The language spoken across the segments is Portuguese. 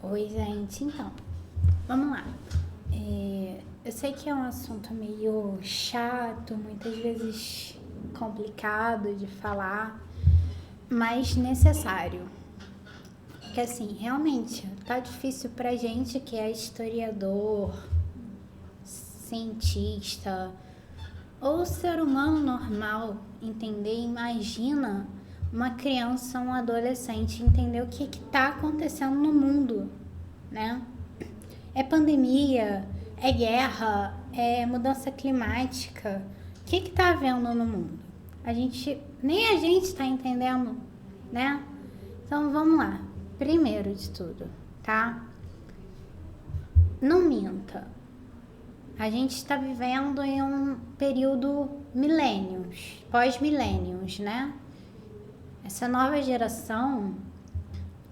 Oi, gente. Então, vamos lá. Eu sei que é um assunto meio chato, muitas vezes complicado de falar, mas necessário. Porque, assim, realmente tá difícil pra gente que é historiador, cientista ou ser humano normal entender. Imagina uma criança, um adolescente entender o que tá acontecendo no mundo, né? É pandemia, é guerra, é mudança climática. O que tá havendo no mundo? Nem a gente está entendendo, né? Então vamos lá. Primeiro de tudo, tá? Não minta. A gente está vivendo em um período milênios, pós-milênios, né? Essa nova geração,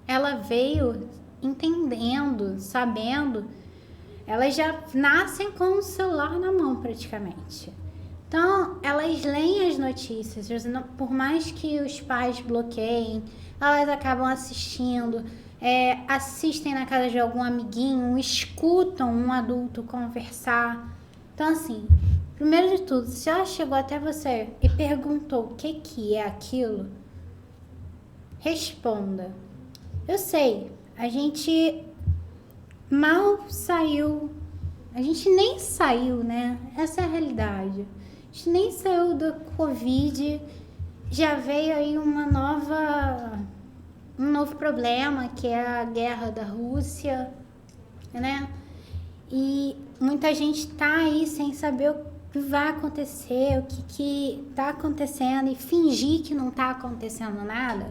ela veio entendendo, sabendo. Elas já nascem com o celular na mão praticamente. Então, elas leem as notícias, por mais que os pais bloqueiem, elas acabam assistindo, assistem na casa de algum amiguinho, escutam um adulto conversar. Então, assim, primeiro de tudo, se ela chegou até você e perguntou o que é aquilo, responda. Eu sei, a gente mal saiu, a gente nem saiu, né? Essa é a realidade. A gente nem saiu do Covid, já veio aí um novo problema, que é a guerra da Rússia, né? E muita gente tá aí sem saber o que vai acontecer, o que tá acontecendo, e fingir que não tá acontecendo nada,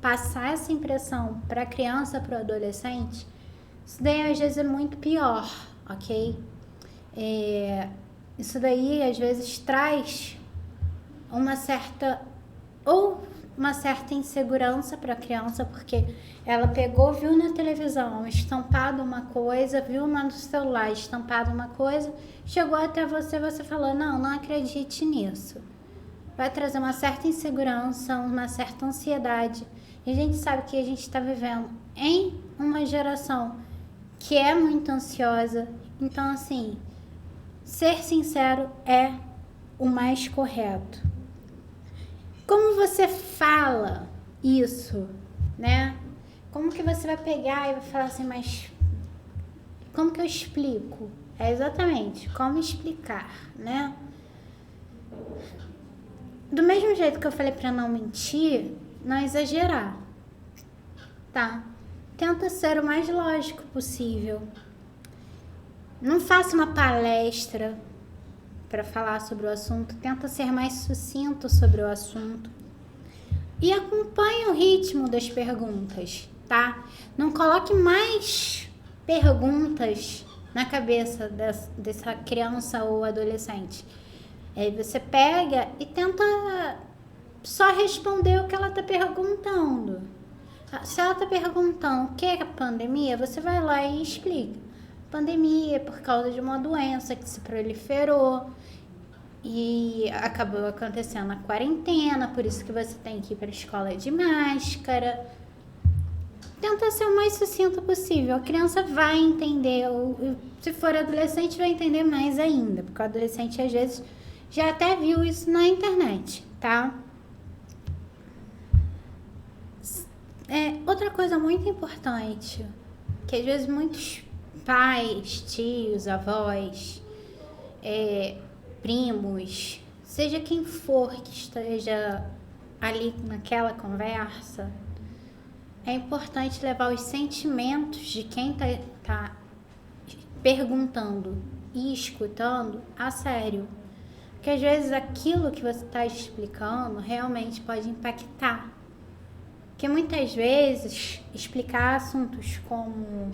passar essa impressão para a criança, para o adolescente. Isso daí às vezes é muito pior, ok? Isso daí às vezes traz uma certa insegurança para a criança, porque ela pegou, viu na televisão estampado uma coisa, viu no celular estampado uma coisa, chegou até você, você falou, não acredite nisso. Vai trazer uma certa insegurança, uma certa ansiedade. E a gente sabe que a gente está vivendo em uma geração que é muito ansiosa. Então, assim, ser sincero é o mais correto. Como você fala isso, né? Como que você vai pegar e vai falar assim, mas como que eu explico? É exatamente como explicar, né? Do mesmo jeito que eu falei para não mentir, não exagerar, tá? Tenta ser o mais lógico possível. Não faça uma palestra para falar sobre o assunto, tenta ser mais sucinto sobre o assunto. E acompanhe o ritmo das perguntas, tá? Não coloque mais perguntas na cabeça dessa criança ou adolescente. Aí você pega e tenta só responder o que ela está perguntando. Se ela está perguntando o que é a pandemia, você vai lá e explica. Pandemia é por causa de uma doença que se proliferou e acabou acontecendo a quarentena, por isso que você tem que ir para a escola de máscara. Tenta ser o mais sucinto possível. A criança vai entender, ou se for adolescente, vai entender mais ainda, porque o adolescente às vezes já até viu isso na internet, tá? Outra coisa muito importante, que às vezes muitos pais, tios, avós, primos, seja quem for que esteja ali naquela conversa, é importante levar os sentimentos de quem tá perguntando e escutando a sério. Porque às vezes aquilo que você está explicando realmente pode impactar. Porque muitas vezes explicar assuntos como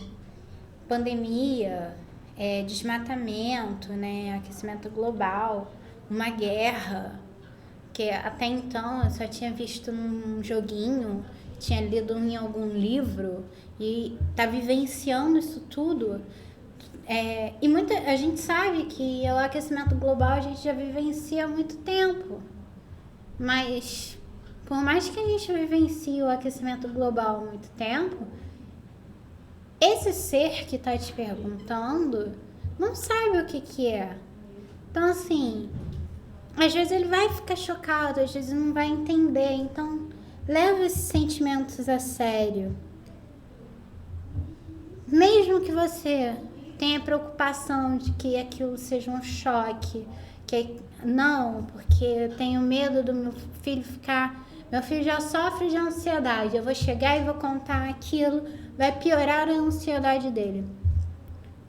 pandemia, desmatamento, né, aquecimento global, uma guerra, que até então eu só tinha visto num joguinho, tinha lido em algum livro, e tá vivenciando isso tudo. A gente sabe que o aquecimento global a gente já vivencia há muito tempo, mas por mais que a gente vivencie o aquecimento global há muito tempo, esse ser que tá te perguntando não sabe o que que é. Então, assim, às vezes ele vai ficar chocado, às vezes não vai entender. Então, leva esses sentimentos a sério. Mesmo que você tenha preocupação de que aquilo seja um choque, que não, porque eu tenho medo do meu filho ficar... Meu filho já sofre de ansiedade, eu vou chegar e vou contar aquilo, vai piorar a ansiedade dele.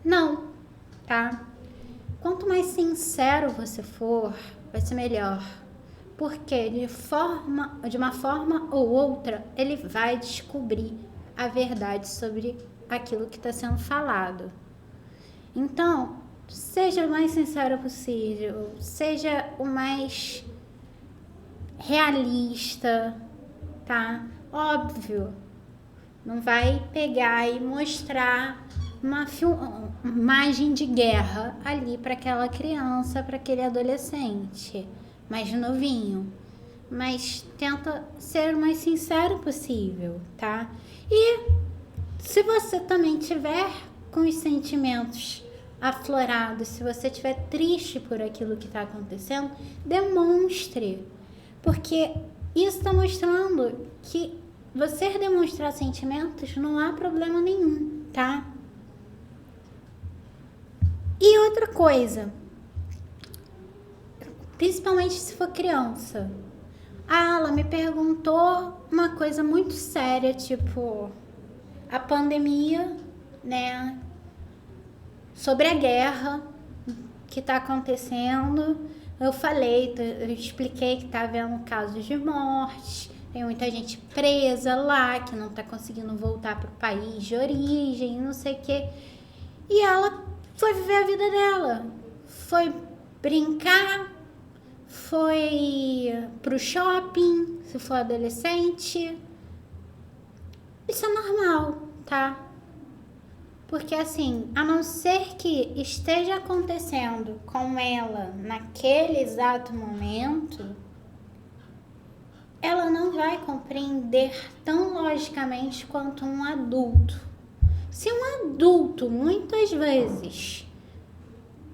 Não, tá? Quanto mais sincero você for, vai ser melhor. Porque de uma forma ou outra, ele vai descobrir a verdade sobre aquilo que está sendo falado. Então, seja o mais sincero possível, seja o mais realista, tá? Óbvio, não vai pegar e mostrar uma imagem de guerra ali para aquela criança, para aquele adolescente mais novinho. Mas tenta ser o mais sincero possível, tá? E se você também tiver com os sentimentos aflorados, se você estiver triste por aquilo que está acontecendo, demonstre. Porque isso está mostrando que você demonstrar sentimentos não há problema nenhum, tá? E outra coisa, principalmente se for criança. Ela me perguntou uma coisa muito séria, tipo a pandemia, né? Sobre a guerra que tá acontecendo. Eu expliquei que tá havendo casos de morte, tem muita gente presa lá, que não tá conseguindo voltar pro país de origem, não sei o quê. E ela foi viver a vida dela, foi brincar, foi pro shopping, se for adolescente. Isso é normal, tá? Porque assim, a não ser que esteja acontecendo com ela naquele exato momento, ela não vai compreender tão logicamente quanto um adulto. Se um adulto muitas vezes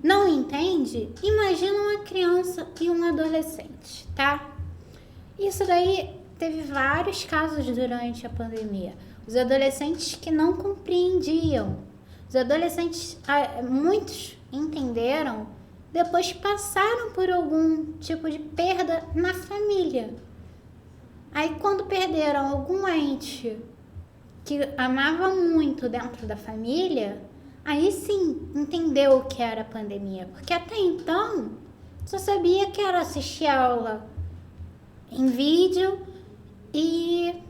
não entende, imagina uma criança e um adolescente, tá? Isso daí teve vários casos durante a pandemia. Os adolescentes que não compreendiam. Os adolescentes, muitos entenderam depois que passaram por algum tipo de perda na família. Aí quando perderam algum ente que amava muito dentro da família, aí sim entendeu o que era a pandemia. Porque até então só sabia que era assistir aula em vídeo e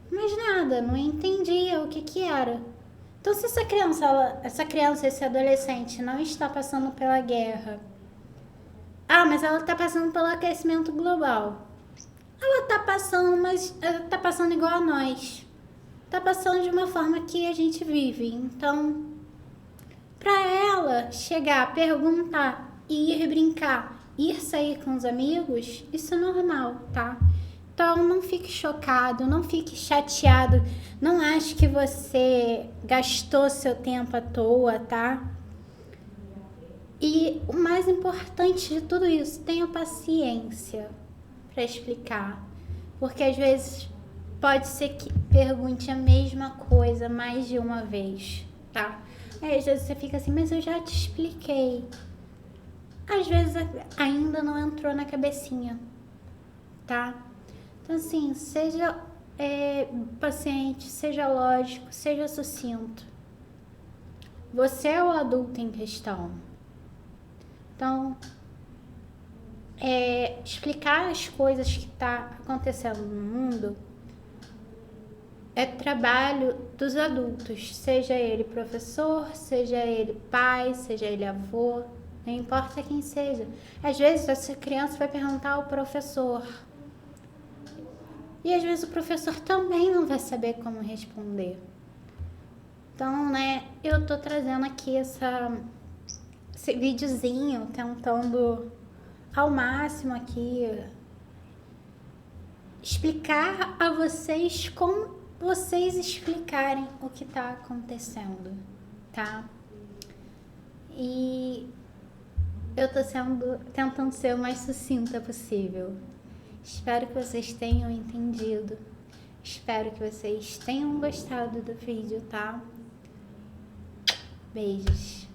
mais nada, não entendia o que era. Então, se essa criança, esse adolescente não está passando pela guerra, mas ela está passando pelo aquecimento global. Ela está passando, mas ela está passando igual a nós. Está passando de uma forma que a gente vive. Então, para ela chegar, perguntar, ir brincar, ir sair com os amigos, isso é normal, tá? Então, não fique chocado, não fique chateado, não ache que você gastou seu tempo à toa, tá? E o mais importante de tudo isso, tenha paciência para explicar, porque às vezes pode ser que pergunte a mesma coisa mais de uma vez, tá? Aí às vezes você fica assim, mas eu já te expliquei. Às vezes ainda não entrou na cabecinha, tá? Então, assim, seja paciente, seja lógico, seja sucinto. Você é o adulto em questão. Então, explicar as coisas que tá acontecendo no mundo é trabalho dos adultos, seja ele professor, seja ele pai, seja ele avô, não importa quem seja. Às vezes, essa criança vai perguntar ao professor. E às vezes o professor também não vai saber como responder. Então, né, eu tô trazendo aqui esse videozinho, tentando ao máximo aqui explicar a vocês como vocês explicarem o que tá acontecendo, tá? E eu tô tentando ser o mais sucinta possível. Espero que vocês tenham entendido. Espero que vocês tenham gostado do vídeo, tá? Beijos.